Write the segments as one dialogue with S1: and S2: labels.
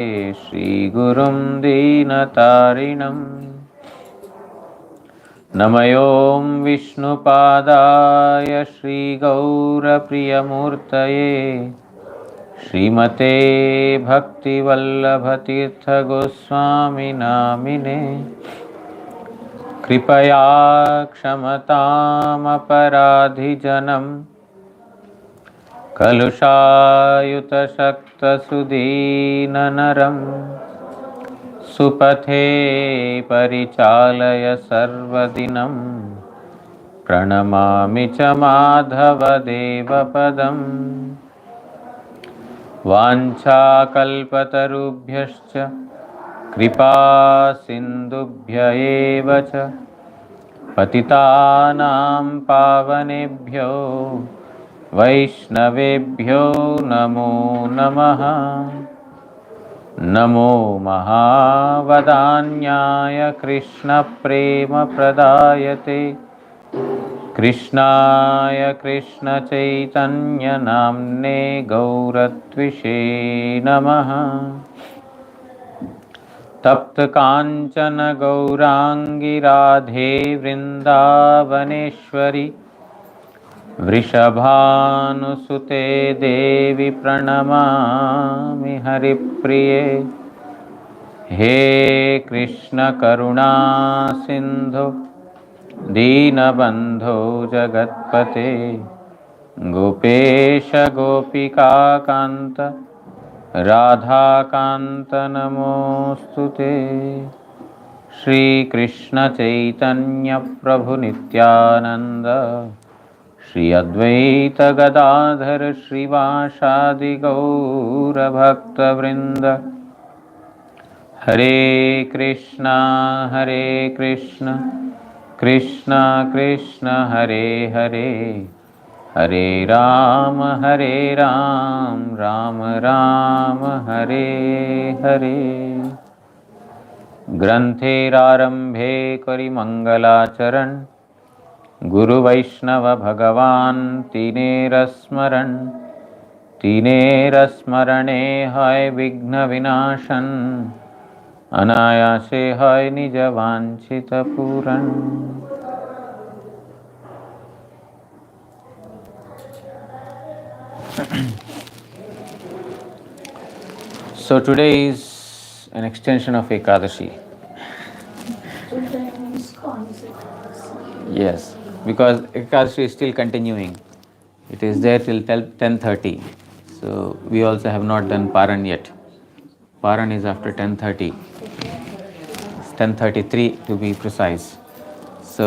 S1: श्रीगुरुं दीनतारिणं नमयों विष्णुपादाय श्रीगौरप्रियमूर्तये श्रीमते भक्तिवल्लभतीर्थगोस्वामिनामिने कृपया क्षमतामपराधिजनं कलुषायुतशक्तसुदीननरं सुपथे परिचालय सर्वदिनं प्रणमामि च माधवदेवपदम् वाञ्छाकल्पतरुभ्यश्च कृपा सिन्धुभ्य एव च पतितानां पावनेभ्यो वैष्णवेभ्यो नमो नमः। नमो महावदान्याय कृष्णप्रेमप्रदायते कृष्णाय कृष्णचैतन्यनाम्ने गौरत्विषे नमः। तप्तकाञ्चन गौराङ्गी राधे वृन्दावनेश्वरि वृषभानुसुते देवी प्रणमामि हरिप्रिये। हे कृष्ण करुणा सिन्धु दीनबन्धो जगत्पते गोपेश गोपिकान्त राधाकान्त नमोस्तुते। श्रीकृष्ण चैतन्य प्रभु नित्यानंद श्री अद्वैत गदाधर श्रीवासादि गौर भक्तवृंद। हरे कृष्णा कृष्ण कृष्ण हरे हरे हरे राम राम राम हरे हरे। ग्रंथेरारंभे करि मंगलाचरण गुरु वैष्णव भगवान तीनेरस्मरणे हय विघ्न विनाशन अनायासे हय निज वांछित पूरन। So today is an extension of Ekadashi. Yes, because Ekadashi is still continuing. It is there till 10:30. So we also have not done Paran yet. Paran is after 10:30. It's 10:33 to be precise. So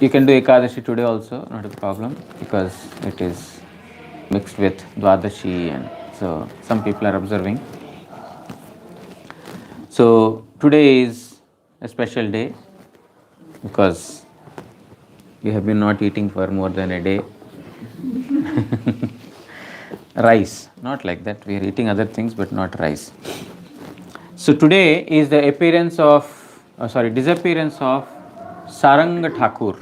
S1: you can do Ekadashi today also, not a problem, because it is mixed with Dwadashi, and so some people are observing. So today is a special day because we have been not eating for more than a day. Rice, not like that. We are eating other things, but not rice. So today is the disappearance of Saranga Thakur,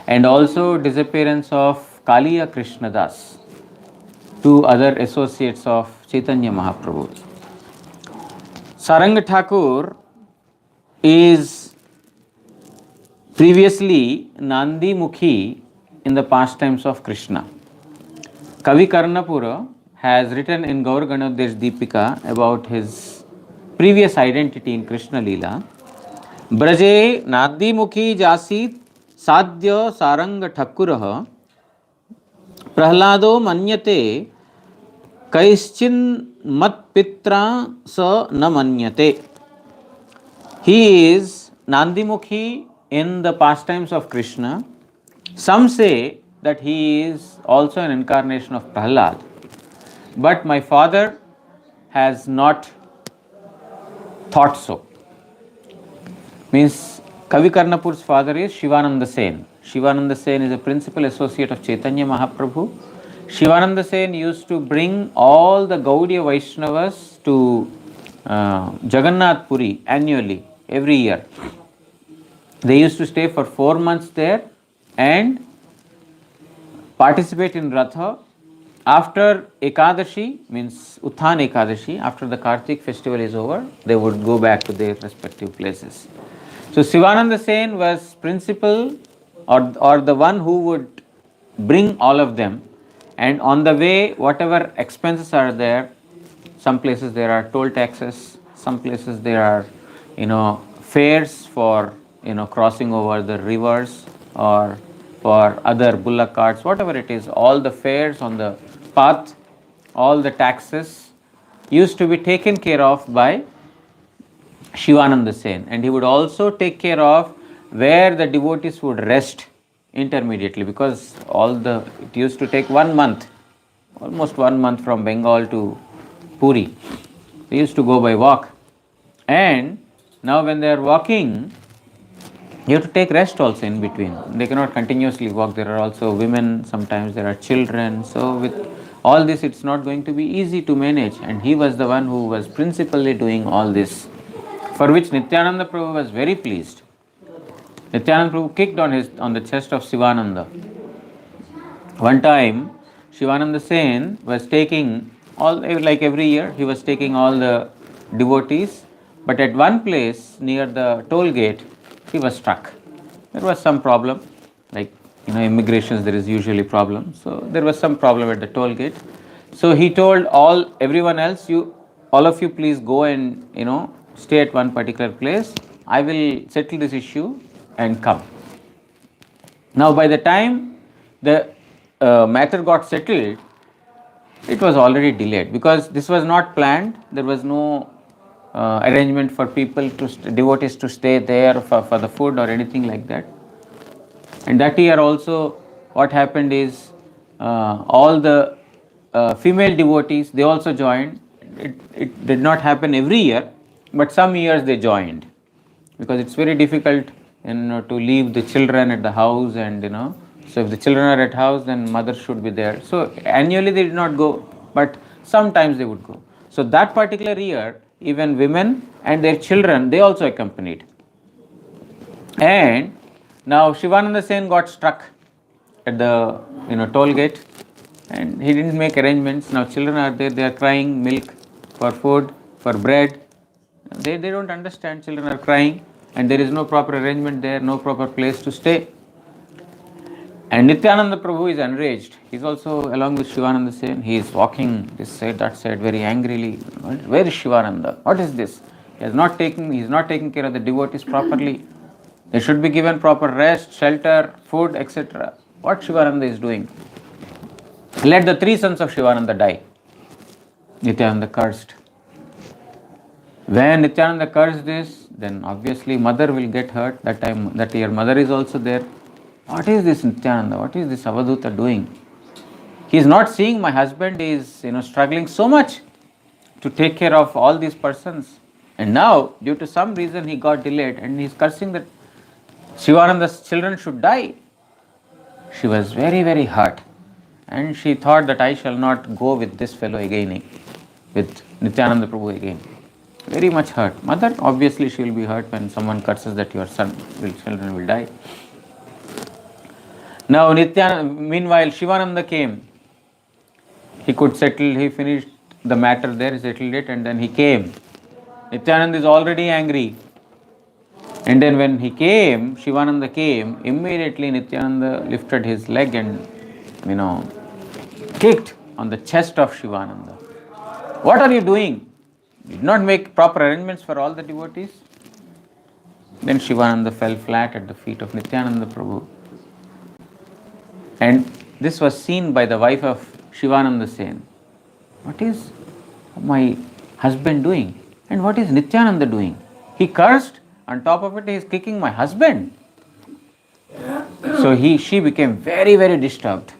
S1: and also disappearance of Kaliya Krishnadas, two other associates of Chaitanya Mahaprabhu. Saranga Thakur is previously Nandi Mukhi in the pastimes of Krishna. Kavi Karnapura has written in Gaur Ganodesh Deepika about his previous identity in Krishna Leela. Braje Nandi Mukhi Jasit Sadhya Saranga Thakurah Prahlado Manyate Kaischin Mat Pitra Sa Na Manyate. He is Nandimukhi in the pastimes of Krishna. Some say that he is also an incarnation of Prahlad. But my father has not thought so. Means Kavi Karnapur's father is Shivananda Sen. Shivananda Sen is a principal associate of Chaitanya Mahaprabhu. Shivananda Sen used to bring all the Gaudiya Vaishnavas to Jagannath Puri annually, every year. They used to stay for 4 months there and participate in Ratha After Ekadashi, means Uthan Ekadashi, after the Kartik festival is over, they would go back to their respective places. So Sivananda Sen was principal, or the one who would bring all of them, and on the way, whatever expenses are there, some places there are toll taxes, some places there are, fares for, crossing over the rivers, or for other bullock carts, whatever it is, all the fares on the path, all the taxes used to be taken care of by Shivananda Sen, and he would also take care of where the devotees would rest intermediately, because it used to take 1 month, almost 1 month from Bengal to Puri. They used to go by walk, and now when they are walking, you have to take rest also in between. They cannot continuously walk. There are also women, sometimes there are children. So with all this, it's not going to be easy to manage. And he was the one who was principally doing all this, for which Nityananda Prabhu was very pleased. Nityananda Prabhu kicked on the chest of Sivananda. One time, Shivananda Sen was taking like every year, he was taking all the devotees, but at one place near the toll gate, he was struck. There was some problem, like immigrations, there is usually problem. So there was some problem at the toll gate. So he told everyone else, all of you please go and stay at one particular place. I will settle this issue and come. Now by the time the matter got settled, it was already delayed, because this was not planned. There was no arrangement for devotees to stay there for the food or anything like that. And that year also, what happened is, all the female devotees, they also joined. It did not happen every year, but some years they joined, because it's very difficult to leave the children at the house, and so if the children are at house, then mother should be there. So annually they did not go, but sometimes they would go. So that particular year, even women and their children, they also accompanied. And now Shivananda Sen got struck at the toll gate, and he didn't make arrangements. Now children are there, they are crying milk for food, for bread. They don't understand. Children are crying, and there is no proper arrangement there, no proper place to stay. And Nityananda Prabhu is enraged. He is also along with Shivananda Sen. He is walking this side, that side very angrily. Where is Shivananda? What is this? He is not taking care of the devotees properly. They should be given proper rest, shelter, food, etc. What Shivananda is doing? Let the 3 sons of Shivananda die. Nityananda cursed. When Nityananda cursed this, then obviously mother will get hurt. That year mother is also there. What is this Nityananda? What is this Avaduta doing? He is not seeing my husband is struggling so much to take care of all these persons. And now, due to some reason, he got delayed, and he is cursing that Shivananda's children should die. She was very, very hurt. And she thought that I shall not go with this fellow again, with Nityananda Prabhu again. Very much hurt. Mother, obviously she will be hurt when someone curses that your children will die. Now meanwhile Shivananda came. He finished the matter there, he settled it, and then he came. Nityananda is already angry. And then when he came, Shivananda came, immediately Nityananda lifted his leg and, kicked on the chest of Shivananda. What are you doing? You did not make proper arrangements for all the devotees? Then Shivananda fell flat at the feet of Nityananda Prabhu. And this was seen by the wife of Shivananda Sen. What is my husband doing? And what is Nityananda doing? He cursed, on top of it he is kicking my husband. So she became very, very disturbed.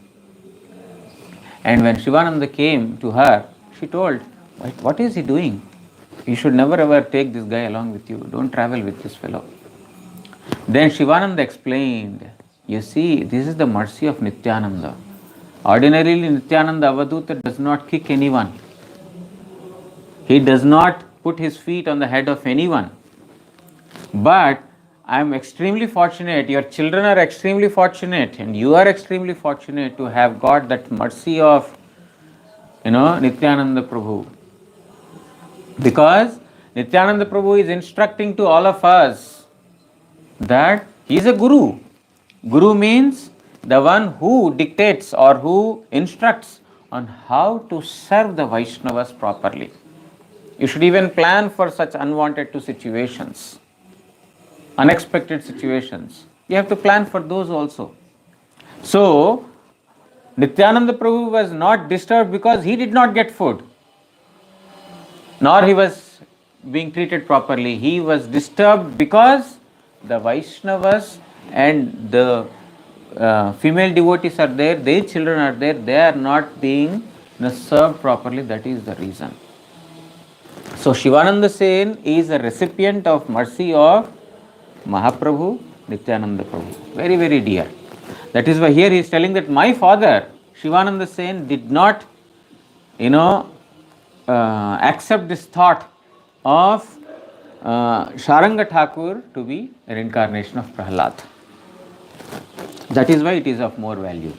S1: And when Shivananda came to her, she told, what is he doing? You should never ever take this guy along with you. Don't travel with this fellow. Then Shivananda explained, you see, this is the mercy of Nityananda. Ordinarily, Nityananda Avaduta does not kick anyone. He does not put his feet on the head of anyone. But I am extremely fortunate, your children are extremely fortunate, and you are extremely fortunate to have got that mercy of Nityananda Prabhu. Because Nityananda Prabhu is instructing to all of us that he is a guru. Guru means the one who dictates or who instructs on how to serve the Vaishnavas properly. You should even plan for such unwanted situations, unexpected situations. You have to plan for those also. So, Nityananda Prabhu was not disturbed because he did not get food, nor he was being treated properly. He was disturbed because the Vaishnavas and the female devotees are there, their children are there, they are not being served properly. That is the reason. So Shivananda Sen is a recipient of mercy of Mahaprabhu, Nityananda Prabhu. Very, very dear. That is why here he is telling that my father, Shivananda Sen, did not, accept this thought of Saranga Thakur to be a reincarnation of Prahlad. That is why it is of more value.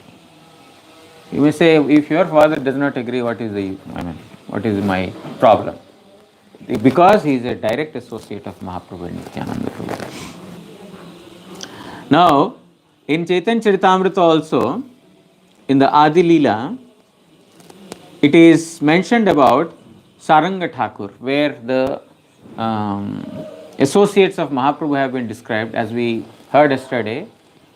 S1: You may say, if your father does not agree, what is my problem? Because he is a direct associate of Mahaprabhu and Nityananda Prabhu. Now, in Chaitanya Charitamrita also, in the Adi Leela, it is mentioned about Saranga Thakur, where the associates of Mahaprabhu have been described, as we heard yesterday.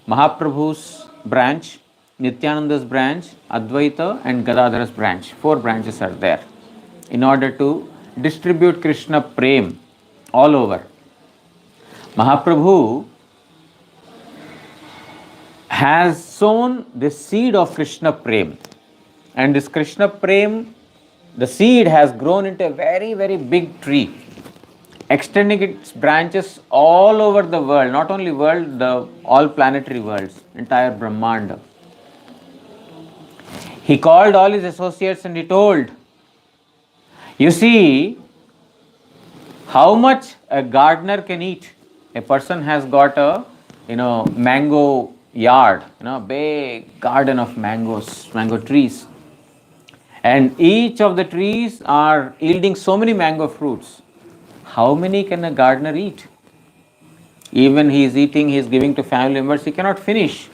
S1: Mahaprabhu's branch, Nityananda's branch, Advaita and Gadadhara's branch. 4 branches are there in order to distribute Krishna Prem all over. Mahaprabhu has sown the seed of Krishna Prem, and this Krishna Prem, the seed has grown into a very, very big tree, extending its branches all over the world, not only world, the all planetary worlds, entire Brahmanda. He called all his associates and he told, you see how much a gardener can eat. A person has got a mango yard, big garden of mangoes, mango trees, and each of the trees are yielding so many mango fruits. How many can a gardener eat? Even he is eating, he is giving to family members, he cannot finish.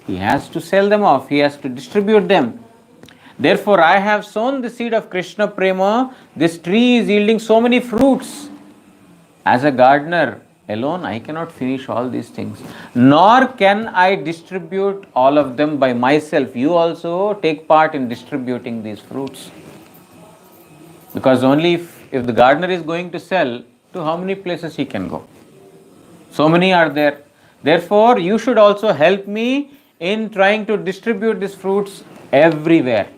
S1: He has to sell them off, he has to distribute them. Therefore, I have sown the seed of Krishna Prema. This tree is yielding so many fruits. As a gardener alone, I cannot finish all these things. Nor can I distribute all of them by myself. You also take part in distributing these fruits. Because only if the gardener is going to sell, to how many places he can go? So many are there. Therefore, you should also help me in trying to distribute these fruits everywhere.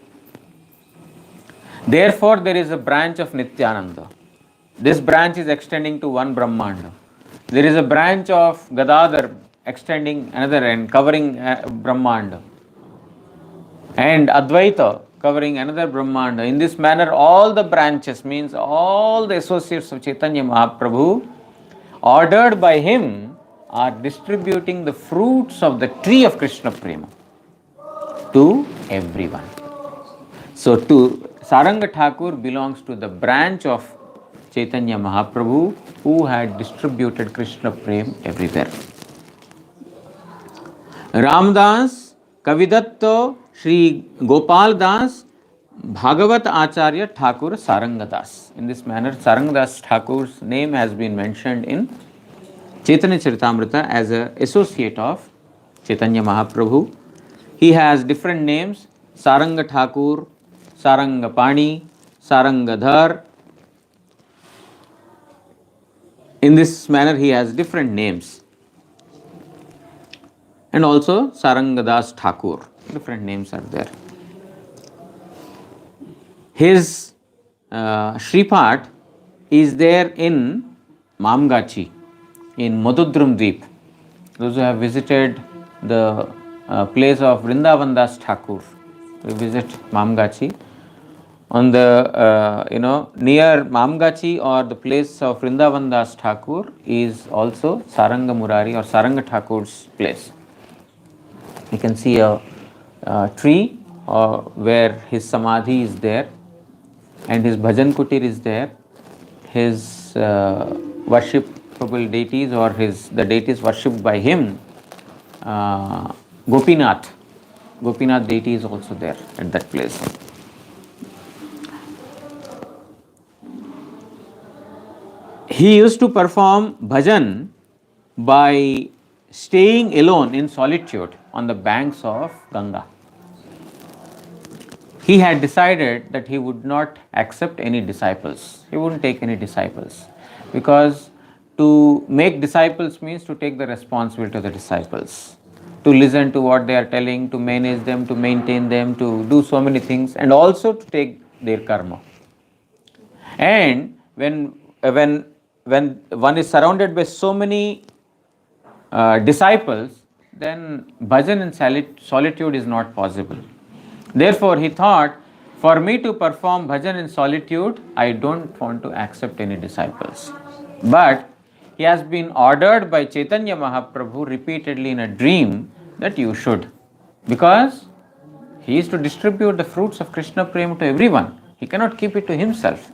S1: Therefore, there is a branch of Nityananda. This branch is extending to one Brahmanda. There is a branch of Gadadhar extending another and covering Brahmanda. And Advaita covering another Brahmanda. In this manner, all the branches, means all the associates of Chaitanya Mahaprabhu, ordered by him, are distributing the fruits of the tree of Krishna Prema to everyone. So, Saranga Thakur belongs to the branch of Chaitanya Mahaprabhu, who had distributed Krishna Prem everywhere. Ramdas, Kavidatto, Sri Gopal Das, Bhagavat Acharya Thakur Sarangadas. In this manner, Sarangadas Thakur's name has been mentioned in Chaitanya Charitamrita as an associate of Chaitanya Mahaprabhu. He has different names: Saranga Thakur, Saranga Pani, Sarangadhar. In this manner, he has different names. And also Sarangadas Thakur. Different names are there. His Shripat is there in Mamgachi, in Madhudrum Dweep. Those who have visited the place of Vrindavan Das Thakur, we visit Mamgachi. On the, near Mamgachi or the place of Vrindavan Das Thakur is also Saranga Murari or Saranga Thakur's place. You can see a tree where his samadhi is there and his bhajan kutir is there, his worshipable deities or the deities worshipped by him, Gopinath. Gopinath deity is also there at that place. He used to perform bhajan by staying alone in solitude on the banks of Ganga. He had decided that he would not accept any disciples. He wouldn't take any disciples, because to make disciples means to take the responsibility of the disciples, to listen to what they are telling, to manage them, to maintain them, to do so many things, and also to take their karma. And when one is surrounded by so many disciples, then bhajan in solitude is not possible. Therefore, he thought, for me to perform bhajan in solitude, I don't want to accept any disciples. But he has been ordered by Chaitanya Mahaprabhu repeatedly in a dream that you should, because he is to distribute the fruits of Krishna Prema to everyone. He cannot keep it to himself.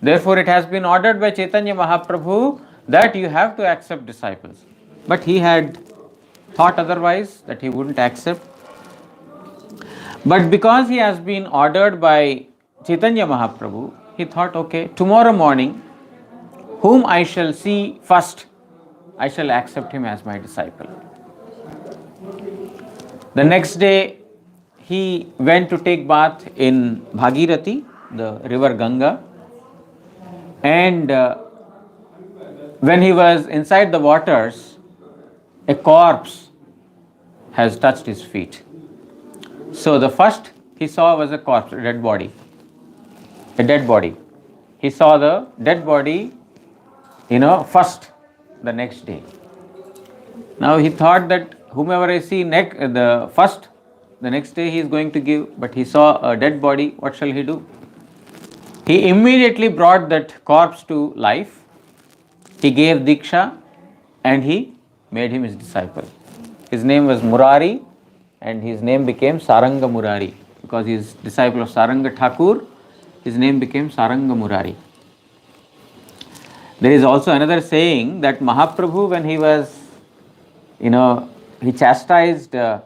S1: Therefore, it has been ordered by Chaitanya Mahaprabhu that you have to accept disciples. But he had thought otherwise, that he wouldn't accept. But because he has been ordered by Chaitanya Mahaprabhu, he thought, okay, tomorrow morning, whom I shall see first, I shall accept him as my disciple. The next day, he went to take bath in Bhagirathi, the river Ganga. And when he was inside the waters, a corpse has touched his feet. So the first he saw was a corpse, a dead body. He saw the dead body, first the next day. Now he thought that whomever I see the next day he is going to give, but he saw a dead body, what shall he do? He immediately brought that corpse to life. He gave Diksha and he made him his disciple. His name was Murari and his name became Saranga Murari. Because he is disciple of Saranga Thakur, his name became Saranga Murari. There is also another saying that Mahaprabhu, when he was, he chastised Devananda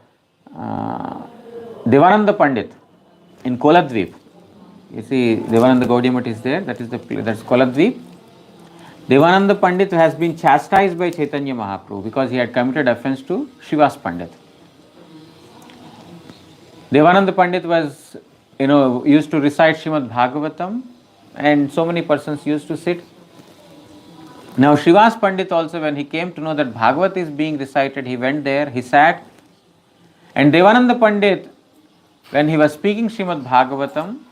S1: Pandit in Koladvip. You see, Devananda Gaudiya Math is there, that's Koladvip. Devananda Pandit has been chastised by Chaitanya Mahaprabhu because he had committed offense to Srivas Pandit. Devananda Pandit was, used to recite Srimad Bhagavatam, and so many persons used to sit. Now Srivas Pandit also, when he came to know that Bhagavat is being recited, he went there, he sat, and Devananda Pandit, when he was speaking Srimad Bhagavatam,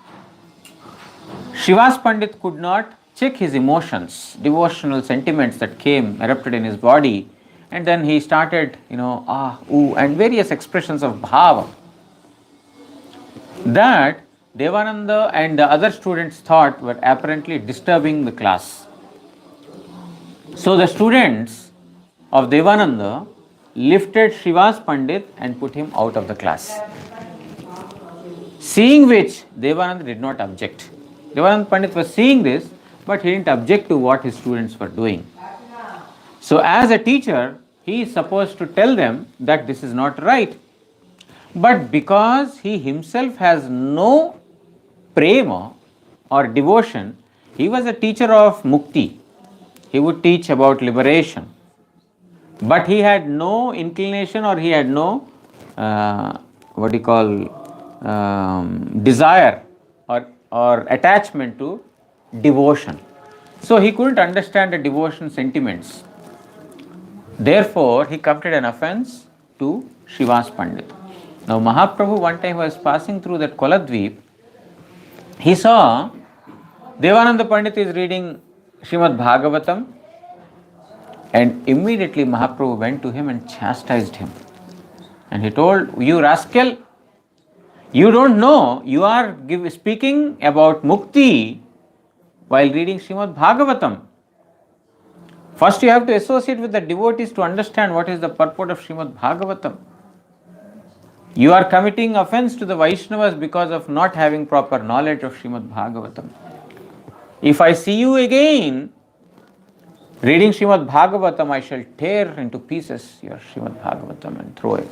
S1: Srivas Pandit could not check his emotions, devotional sentiments that erupted in his body, and then he started, and various expressions of bhava. That Devananda and the other students thought were apparently disturbing the class. So the students of Devananda lifted Srivas Pandit and put him out of the class. Seeing which, Devananda did not object. Devananda Pandit was seeing this, but he didn't object to what his students were doing. So as a teacher, he is supposed to tell them that this is not right. But because he himself has no prema or devotion, he was a teacher of mukti. He would teach about liberation. But he had no inclination, or he had no desire or attachment to devotion. So he couldn't understand the devotion sentiments. Therefore, he committed an offense to Srivas Pandit. Now Mahaprabhu one time was passing through that Koladvip. He saw Devananda Pandit is reading Srimad Bhagavatam, and immediately Mahaprabhu went to him and chastised him. And he told, "You rascal, you don't know, you are speaking about mukti while reading Srimad Bhagavatam. First you have to associate with the devotees to understand what is the purport of Srimad Bhagavatam. You are committing offense to the Vaishnavas because of not having proper knowledge of Srimad Bhagavatam. If I see you again reading Srimad Bhagavatam, I shall tear into pieces your Srimad Bhagavatam and throw it.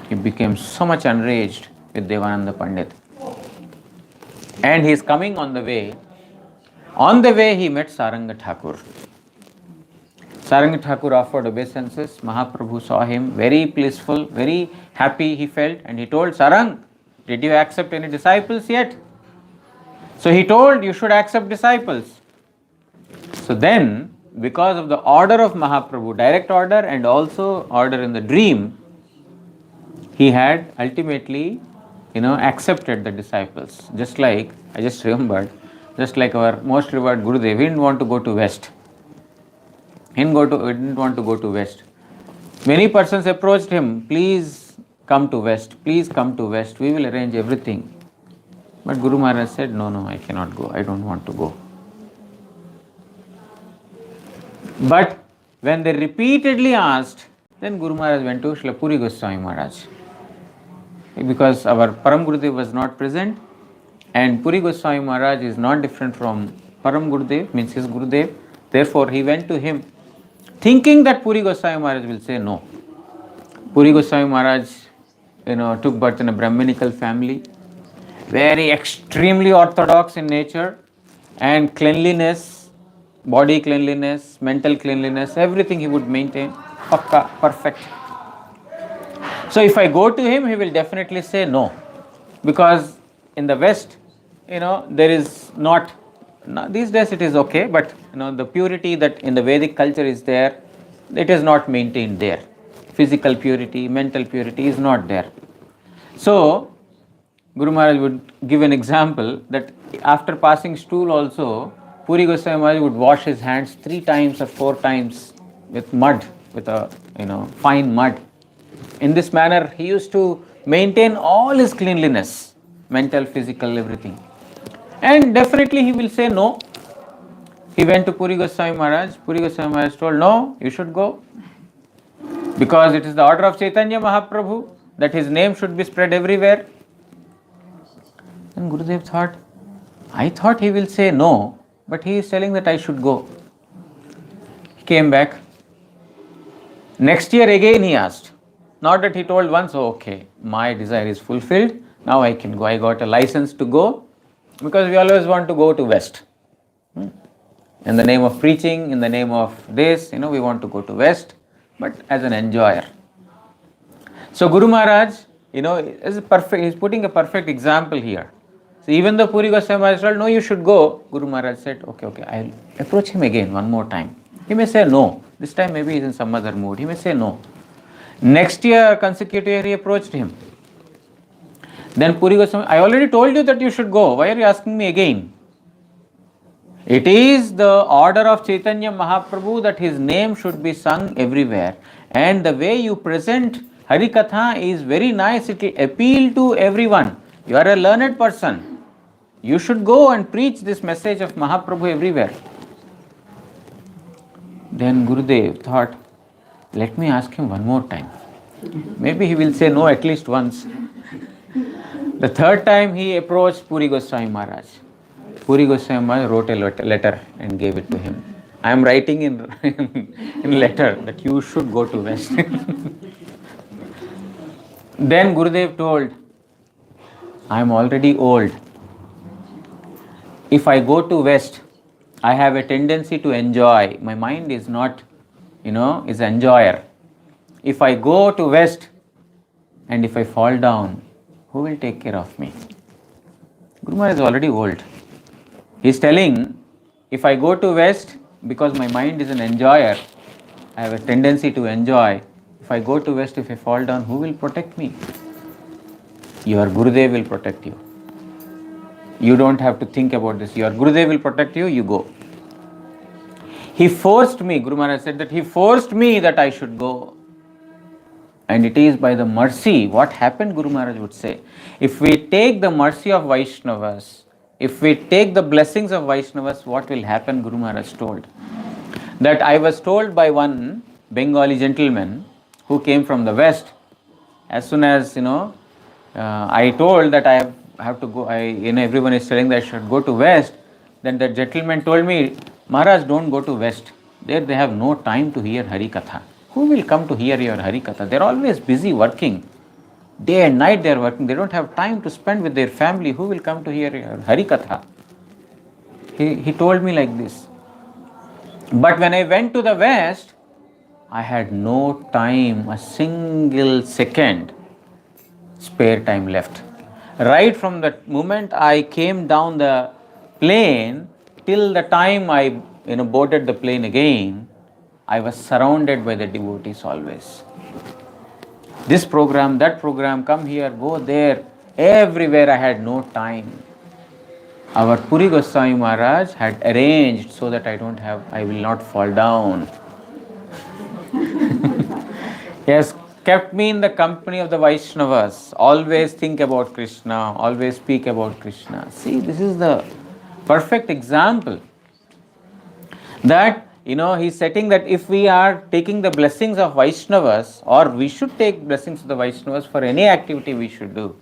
S1: He became so much enraged with Devananda Pandit. And he is coming on the way. On the way, he met Saranga Thakur. Saranga Thakur offered obeisances. Mahaprabhu saw him, very blissful, very happy he felt, and he told Sarang, did you accept any disciples yet? So he told, you should accept disciples. So then, because of the order of Mahaprabhu, direct order and also order in the dream, he had ultimately, accepted the disciples. Just like, I just remembered, just like our most revered Gurudev, he didn't want to go to West. He didn't want to go to West. Many persons approached him, please come to West, please come to West, we will arrange everything. But Guru Maharaj said, no, I cannot go, I don't want to go. But when they repeatedly asked, then Guru Maharaj went to Srila Puri Goswami Maharaj. Because our Param Gurudev was not present, and Puri Goswami Maharaj is not different from Param Gurudev, means his Gurudev. Therefore, he went to him, thinking that Puri Goswami Maharaj will say no. Puri Goswami Maharaj, took birth in a Brahminical family, very extremely orthodox in nature, and cleanliness, body cleanliness, mental cleanliness, everything he would maintain, pakka, perfect. So if I go to him, he will definitely say no. Because in the West, there is not, these days it is okay, but the purity that in the Vedic culture is there, it is not maintained there. Physical purity, mental purity is not there. So, Guru Maharaj would give an example that after passing stool also, Puri Goswami Maharaj would wash his hands 3 times or 4 times with mud, with a fine mud. In this manner, he used to maintain all his cleanliness, mental, physical, everything. And definitely he will say no. He went to Puri Goswami Maharaj. Puri Goswami Maharaj told, no, you should go. Because it is the order of Chaitanya Mahaprabhu that his name should be spread everywhere. And Gurudev thought, I thought he will say no, but he is telling that I should go. He came back. Next year again he asked. Not that he told once, oh, okay, my desire is fulfilled, now I can go. I got a license to go, because we always want to go to West. In the name of preaching, in the name of this, we want to go to West, but as an enjoyer. So Guru Maharaj, is perfect. He's putting a perfect example here. So even though Puri Goswami Maharaj told, no, you should go, Guru Maharaj said, okay, I'll approach him again one more time. He may say no. This time maybe he's in some other mood. He may say no. Next year, consecutive year, he approached him. Then Puri Goswami, I already told you that you should go. Why are you asking me again? It is the order of Chaitanya Mahaprabhu that his name should be sung everywhere. And the way you present Harikatha is very nice. It will appeal to everyone. You are a learned person. You should go and preach this message of Mahaprabhu everywhere. Then Gurudev thought, let me ask him one more time. Maybe he will say no at least once. The third time he approached Puri Goswami Maharaj. Puri Goswami Maharaj wrote a letter and gave it to him. I am writing in letter that you should go to West. Then Gurudev told, I am already old. If I go to West, I have a tendency to enjoy. My mind is not, is an enjoyer. If I go to West and if I fall down, who will take care of me? Guru Maharaj is already old. He is telling, if I go to West, because my mind is an enjoyer, I have a tendency to enjoy. If I go to West, if I fall down, who will protect me? Your Gurudev will protect you. You don't have to think about this. Your Gurudev will protect you, you go. He forced me, Guru Maharaj said that he forced me that I should go. And it is by the mercy. What happened, Guru Maharaj would say, if we take the mercy of Vaishnavas, if we take the blessings of Vaishnavas, what will happen, Guru Maharaj told? That I was told by one Bengali gentleman who came from the West, As soon as, I told that have to go, everyone is telling that I should go to West, then the gentleman told me, Maharaj, don't go to West. There they have no time to hear Hari Katha. Who will come to hear your Hari Katha? They are always busy working. Day and night they are working. They don't have time to spend with their family. Who will come to hear your Hari Katha? He told me like this. But when I went to the West, I had no time, a single second spare time left. Right from the moment I came down the plane till the time I boarded the plane again, I was surrounded by the devotees always. This program, that program, come here, go there, everywhere I had no time. Our Puri Goswami Maharaj had arranged so that I will not fall down. He has kept me in the company of the Vaishnavas. Always think about Krishna, always speak about Krishna. See, this is the perfect example that, he's setting that if we are taking the blessings of Vaishnavas, or we should take blessings of the Vaishnavas for any activity we should do.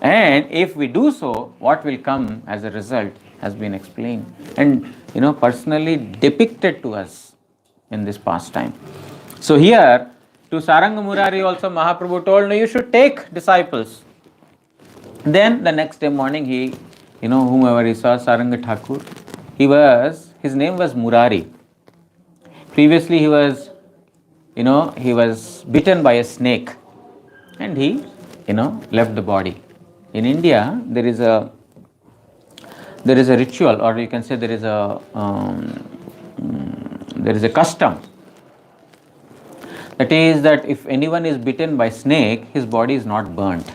S1: And if we do so, what will come as a result has been explained and, personally depicted to us in this pastime. So here, to Saranga Murari also Mahaprabhu told, no, you should take disciples. Then the next day morning, he, whomever he saw, Saranga Thakur, his name was Murari. Previously he was bitten by a snake and he, left the body. In India, there is a ritual, or you can say there is a custom. That is that if anyone is bitten by snake, his body is not burnt.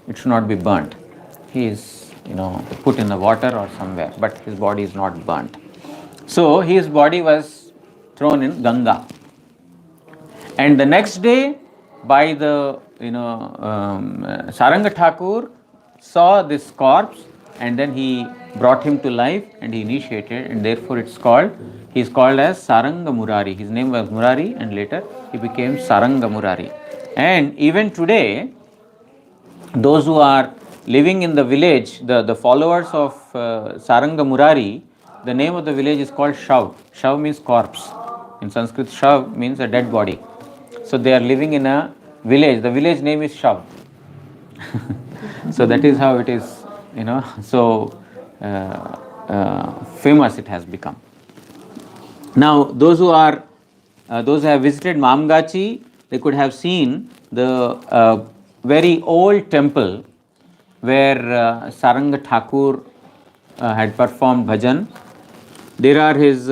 S1: It should not be burnt. He is, put in the water or somewhere, but his body is not burnt. So his body was thrown in Ganga. And the next day, by the, Saranga Thakur saw this corpse, and then he brought him to life and he initiated, and therefore he is called as Saranga Murari. His name was Murari and later he became Saranga Murari. And even today, those who are living in the village, the followers of Saranga Murari, the name of the village is called Shav. Shav means corpse. In Sanskrit, Shav means a dead body. So they are living in a village. The village name is Shav. So that is how it is, so famous it has become. Now, those who have visited Mamgachi, they could have seen the very old temple where Saranga Thakur had performed bhajan. There are his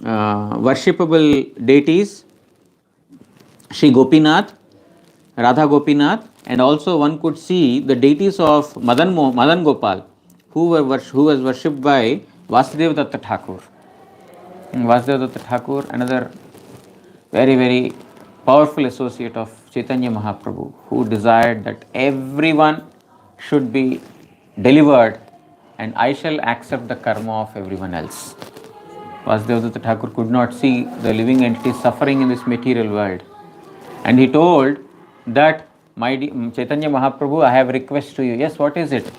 S1: worshipable deities, Shri Gopinath, Radha Gopinath, and also one could see the deities of Madan Gopal, who was worshipped by Vasudeva Datta Thakur. Vasudeva Datta Thakur, another very, very powerful associate of Chaitanya Mahaprabhu, who desired that everyone should be delivered and I shall accept the karma of everyone else. Vasudeva Datta Thakur could not see the living entities suffering in this material world. And he told that, my Chaitanya Mahaprabhu, I have a request to you. Yes, what is it?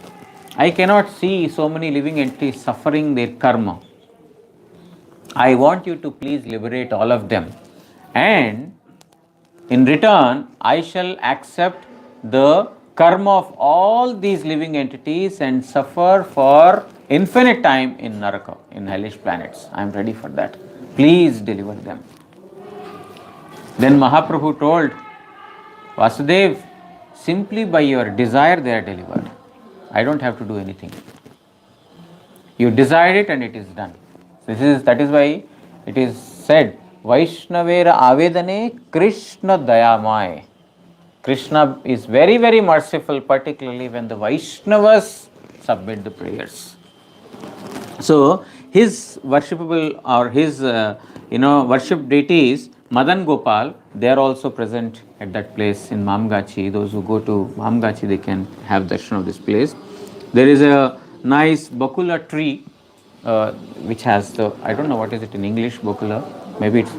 S1: I cannot see so many living entities suffering their karma. I want you to please liberate all of them. And in return, I shall accept the karma of all these living entities and suffer for infinite time in Naraka, in hellish planets. I am ready for that. Please deliver them. Then Mahaprabhu told, Vasudev, simply by your desire they are delivered. I don't have to do anything. You desired it and it is done. That is why it is said, Vaishnavera Avedane Krishna Dayamay. Krishna is very, very merciful, particularly when the Vaishnavas submit the prayers. So his worshipable or his worship deities, Madan Gopal, they are also present at that place in Mamgachi. Those who go to Mamgachi, they can have darshan of this place. There is a nice bakula tree which has the, I don't know what is it in English, bakula. Maybe it's,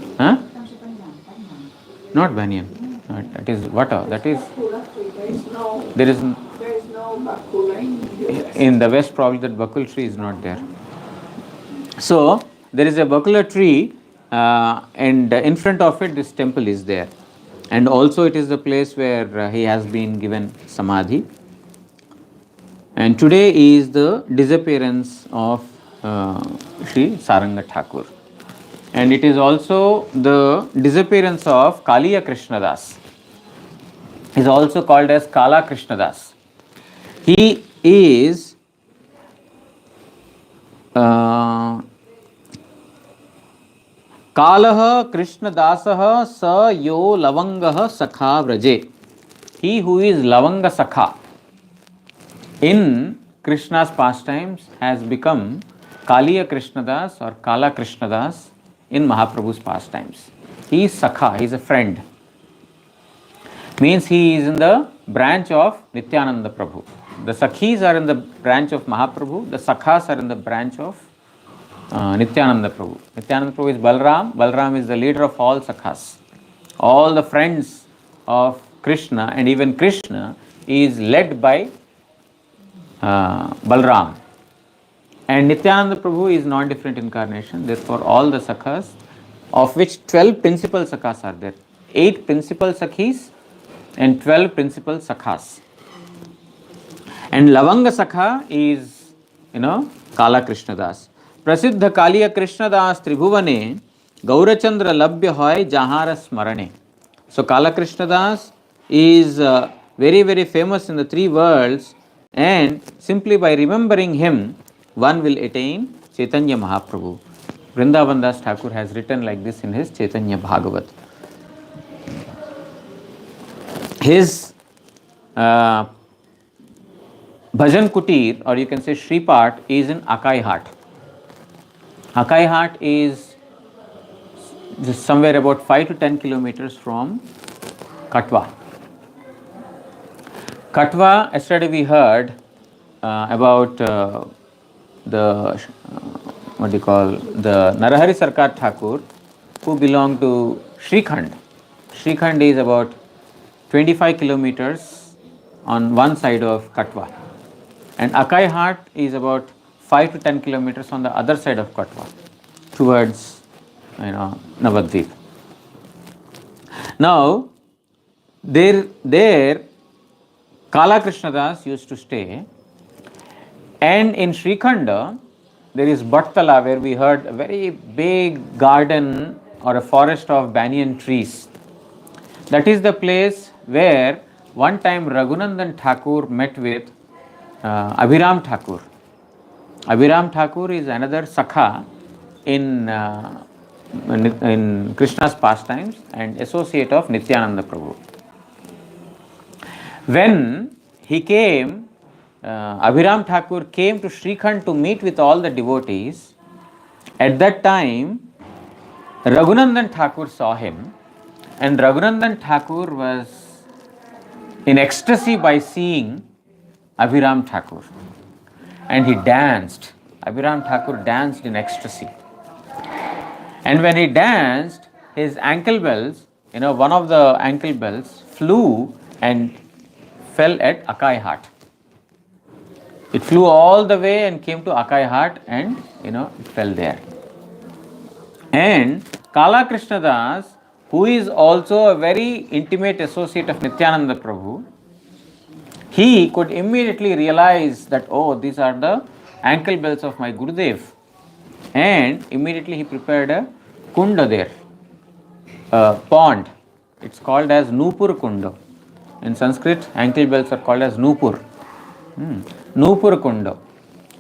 S1: not banyan. That is water. That is, there is no bakula in the west. Probably that bakul tree is not there. So there is a bakula tree, and in front of it, this temple is there, and also it is the place where he has been given samadhi. And today is the disappearance of Sri Saranga Thakur. And it is also the disappearance of Kaliya Krishnadas. He is also called as Kala Krishnadas. He is Kalaha Krishnadasaha sa yo lavangaha sakha vraje. He who is Lavanga Sakha in Krishna's pastimes has become Kaliya Krishnadas or Kala Krishnadas in Mahaprabhu's pastimes. He is Sakha, he is a friend. Means he is in the branch of Nityananda Prabhu. The Sakhis are in the branch of Mahaprabhu, the Sakhas are in the branch of Nityananda Prabhu. Nityananda Prabhu is Balram, Balram is the leader of all Sakhas. All the friends of Krishna, and even Krishna is led by Balram. And Nityananda Prabhu is non-different incarnation, therefore all the Sakhas, of which 12 principal Sakhas are there. 8 principal Sakhis and 12 principal Sakhas. And Lavanga Sakha is, Kala Krishnadas. Prasiddha Kaliya Krishnadas Tribhuvane Gaurachandra Labhya Hoy Jahara Smarane. So Kala Krishnadas is very, very famous in the 3 worlds, and simply by remembering him, one will attain Chaitanya Mahaprabhu. Vrindavan Das Thakur has written like this in his Chaitanya Bhagavat. His Bhajan Kutir, or you can say Shripart, is in Akai Hat. Akai Hat is just somewhere about 5 to 10 kilometers from Katwa. Katwa, yesterday we heard about the Narahari Sarkar Thakur, who belonged to Shrikhand. Shrikhand is about 25 kilometers on one side of Katwa, and Akai Hat is about 5 to 10 kilometers on the other side of Katwa, towards Navadvip. Now, there Kala Krishnadas used to stay, and in Shrikhanda there is Bhattala, where we heard a very big garden or a forest of banyan trees. That is the place where one time Raghunandan Thakur met with Abhiram Thakur. Abhiram Thakur is another Sakha in Krishna's pastimes and associate of Nityananda Prabhu. When he came, Abhiram Thakur came to Shrikhand to meet with all the devotees. At that time, Raghunandan Thakur saw him, and Raghunandan Thakur was in ecstasy by seeing Abhiram Thakur, and he danced. Abhiram Thakur danced in ecstasy, and when he danced, his ankle bells, one of the ankle bells flew and fell at Akai Hat. It flew all the way and came to Akai Hat, and it fell there. And Kala Krishnadas, who is also a very intimate associate of Nityananda Prabhu, he could immediately realize that, oh, these are the ankle bells of my Gurudev. And immediately he prepared a kunda there, a pond. It's called as Nupur Kunda. In Sanskrit, ankle bells are called as Nupur. Nupur Kunda.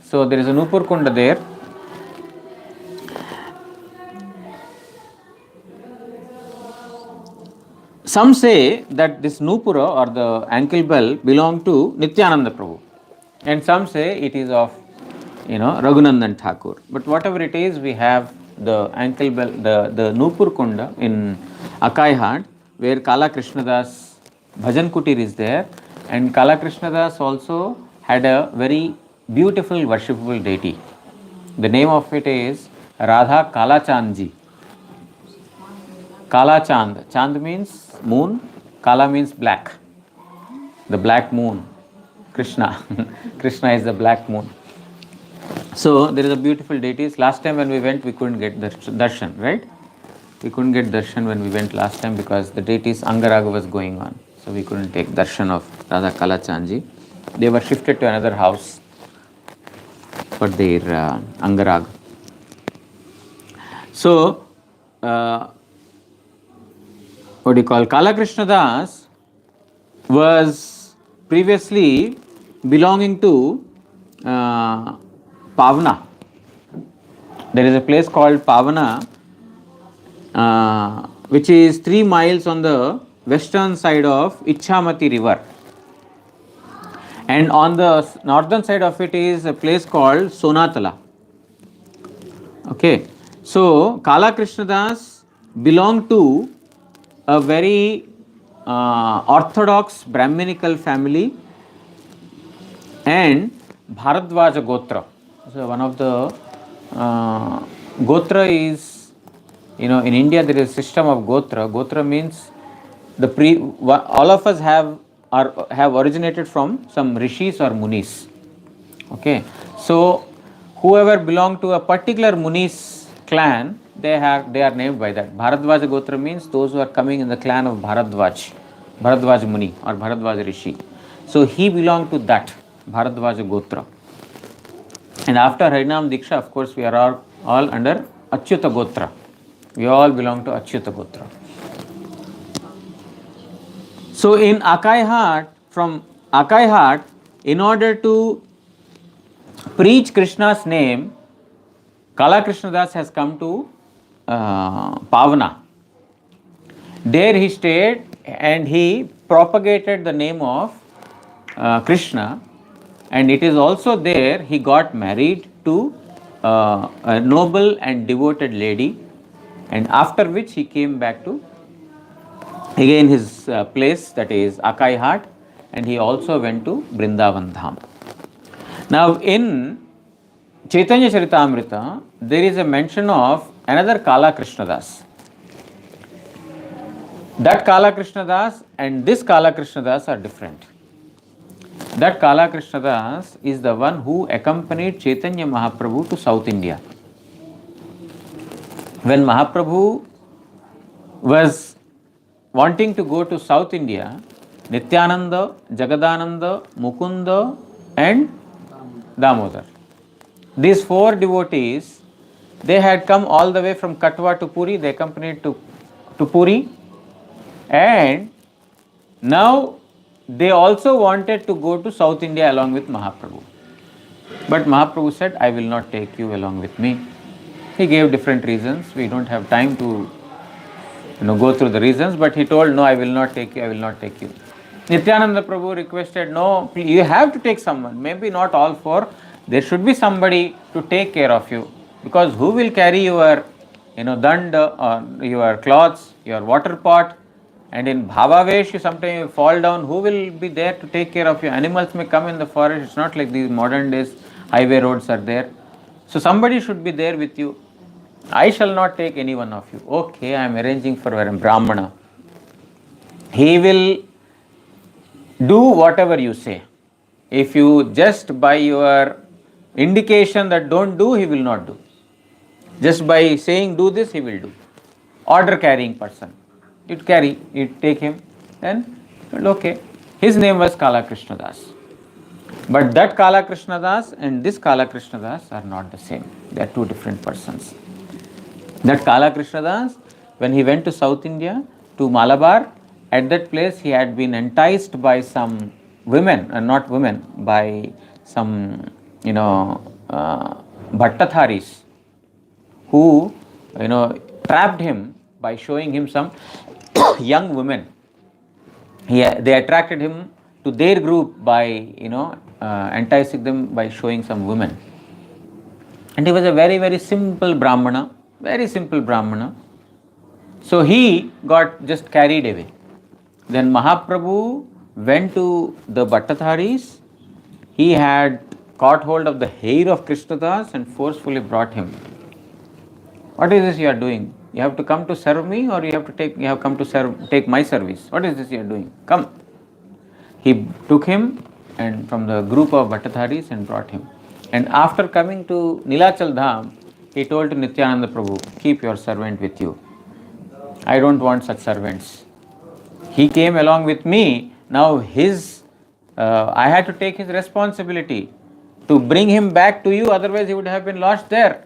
S1: So there is a Nupur Kunda there. Some say that this Nupura or the ankle bell belonged to Nityananda Prabhu, and some say it is of Raghunandan Thakur. But whatever it is, we have the ankle bell, the Nupur Kunda in Akai Hat, where Kala Krishnadas Bhajan Kutir is there, and Kala Krishnadas also had a very beautiful worshipable deity. The name of it is Radha Kalachandji. Kala Chand. Chand means moon, Kala means black, the black moon. Krishna. Krishna is the black moon. So there is a beautiful deity. Last time when we went, we couldn't get darshan, right? We couldn't get darshan when we went last time because the deity's Angaraga was going on. So we couldn't take darshan of Radha Kalachandji. They were shifted to another house for their Angarag. So, what do you call? Kala Krishna Das was previously belonging to Pavana. There is a place called Pavana, which is 3 miles on the western side of Ichamati river. And on the northern side of it is a place called Sonatala. Okay. So, Kala Krishna Das belonged to a very orthodox Brahminical family and Bharadwaja Gotra. So, one of the Gotra is, in India there is a system of Gotra. Gotra means all of us have originated from some rishis or munis. Okay. So, whoever belong to a particular munis clan, they are named by that. Bharadwaja Gotra means those who are coming in the clan of Bharadwaj Muni or Bharadwaj Rishi. So he belonged to that Bharadwaja Gotra. And after Harinam Diksha, of course, we are all under Achyuta Gotra. We all belong to Achyuta Gotra. So in Akai Hat, from Akai Hat, in order to preach Krishna's name, Kala Krishna Das has come to Pavana. There he stayed and he propagated the name of Krishna, and it is also there he got married to a noble and devoted lady, and after which he came back to again his place, that is Akai Hat, and he also went to Vrindavan Dham. Now in Chaitanya Charitamrita, there is a mention of another Kala Krishna Das. That Kala Krishna Das and this Kala Krishna Das are different. That Kala Krishna Das is the one who accompanied Chaitanya Mahaprabhu to South India. When Mahaprabhu was wanting to go to South India, Nityananda, Jagadananda, Mukunda and Damodar, these 4 devotees, they had come all the way from Katwa to Puri. They accompanied to Puri, and now they also wanted to go to South India along with Mahaprabhu. But Mahaprabhu said, I will not take you along with me. He gave different reasons. We don't have time to go through the reasons, but he told, no, I will not take you, I will not take you. Nityananda Prabhu requested, no, you have to take someone, maybe not all 4. There should be somebody to take care of you, because who will carry your dand or your cloths, your water pot, and in Bhavavesh sometimes you fall down, who will be there to take care of you? Animals may come in the forest, it's not like these modern days highway roads are there. So somebody should be there with you. I shall not take any one of you. Okay, I am arranging for a Brahmana. He will do whatever you say. If you just by your indication that don't do, he will not do. Just by saying do this, he will do. Order carrying person. You'd carry, you'd take him, then okay. His name was Kala Krishna Das. But that Kala Krishna Das and this Kala Krishna Das are not the same. They are 2 different persons. That Kala Krishna Das, when he went to South India, to Malabar, at that place he had been enticed by some women, not women, by some, Bhattatharis, who, trapped him by showing him some young women. They attracted him to their group by, enticing them by showing some women. And he was a very, very simple Brahmana, very simple Brahmana. So he got just carried away. Then Mahaprabhu went to the Bhattatharis. He had caught hold of the hair of Krishnadas and forcefully brought him. What is this you are doing? You have to come to serve me, or you have come to take my service. What is this you are doing? Come. He took him and from the group of Bhattadharis and brought him. And after coming to Nilachal Dham, he told to Nityananda Prabhu, keep your servant with you. I don't want such servants. He came along with me. Now I had to take his responsibility to bring him back to you, otherwise he would have been lost there.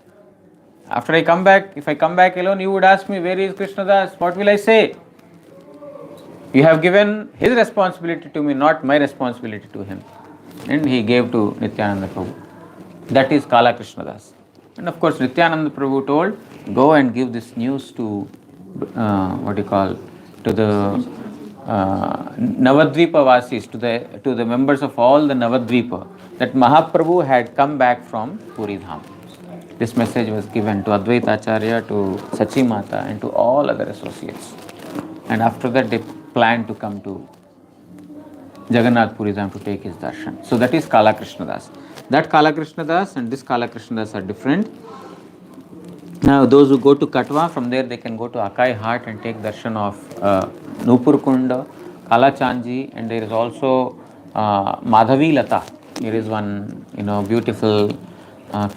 S1: After I come back, if I come back alone, you would ask me, where is Krishnadas? What will I say? You have given his responsibility to me, not my responsibility to him. And he gave to Nityananda Prabhu. That is Kala Krishnadas. And of course, Nityananda Prabhu told, go and give this news to, to the Navadvipa Vasis, to the members of all the Navadvipa, that Mahaprabhu had come back from Puri Dham. This message was given to Advaita Acharya, to Sachi Mata, and to all other associates. And after that, they planned to come to Jagannath Puri Dham to take his darshan. So that is Kala Krishnadas. That Kala Krishnadas and this Kala Krishnadas are different. Now, those who go to Katwa, from there they can go to Akai Hat and take darshan of Nupur Kunda, Kala Chanji, and there is also Madhavi Lata. There is one, beautiful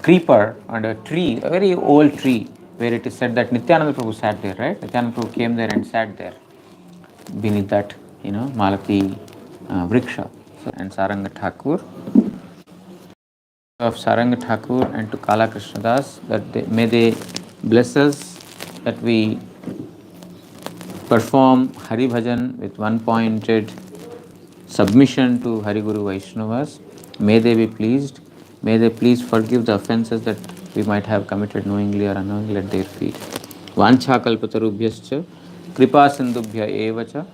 S1: creeper under a tree, a very old tree, where it is said that Nityananda Prabhu sat there, right? Nityananda Prabhu came there and sat there beneath that, Malati Vriksha. So, and Saranga Thakur, of Saranga Thakur and to Kala Krishnadas, that may they bless us, that we perform Hari Bhajan with one-pointed submission to Hari Guru Vaishnavas. May they be pleased. May they please forgive the offences that we might have committed knowingly or unknowingly at their feet. Vancha kalpatarubhyascha kripa sindubhya evacha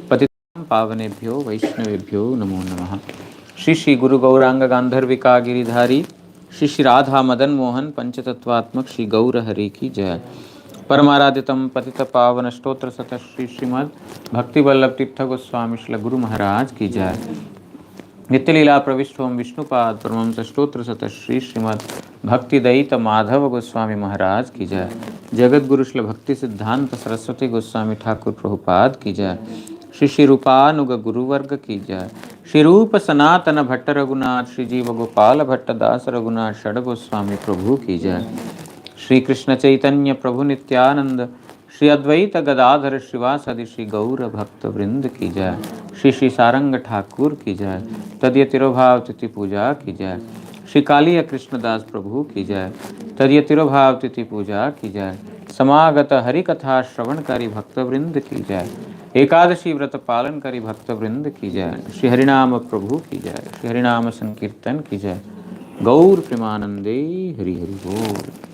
S1: patitam pavanebhyo vaishnavebhyo namo namaha. Shri Shri Guru Gauranga Gandharvika Giridhari Shri Shri Radha Madan Mohan Panchatattvatmak Shri Gaura Hari ki Jai. Paramaraditam Patita Pavana Stotra Sata Shri Srimad Bhakti Vallabh Tirtha Goswami Shri Guru Maharaj ki Jai. Nityalila Pravishthvam Vishnupad Paramamsa Stotra Sata Shri Srimad Bhakti Daita Madhava Goswami Maharaj ki Jai. Jagat Guru Shri Bhakti Siddhanta Saraswati Goswami Thakur Prabhupada ki Jai. Shri Shri Rupanuga Guru Varga ki Jai. Shri Rupa Sanatana Bhatta Raghunath Shri Jiva Gopala Bhatta Dasa Raghunath Shada Goswami Prabhu ki Jai. Shri Krishna Chaitanya Prabhu Nityananda Shri Advaita Gadadhara Shrivasadi Shri Gaura Bhakta Vrinda ki Jai. Shri Shri Saranga Thakur ki Jai. Tadyatiro Titi Puja ki Jai. Shri Kaliya Krishnadas Prabhu ki Jai. Tadyatiro Titi Puja ki Jai. Samagata Hari Katha Shravanakari Bhakta Vrinda ki Jai. Ekadashi Vrata Palankari Bhakta Vrinda ki Jai. Shri Harinama Prabhu ki Jai. Shri Harinama Sankirtan ki Jai. Gaur Premanande Hari Hari Bol.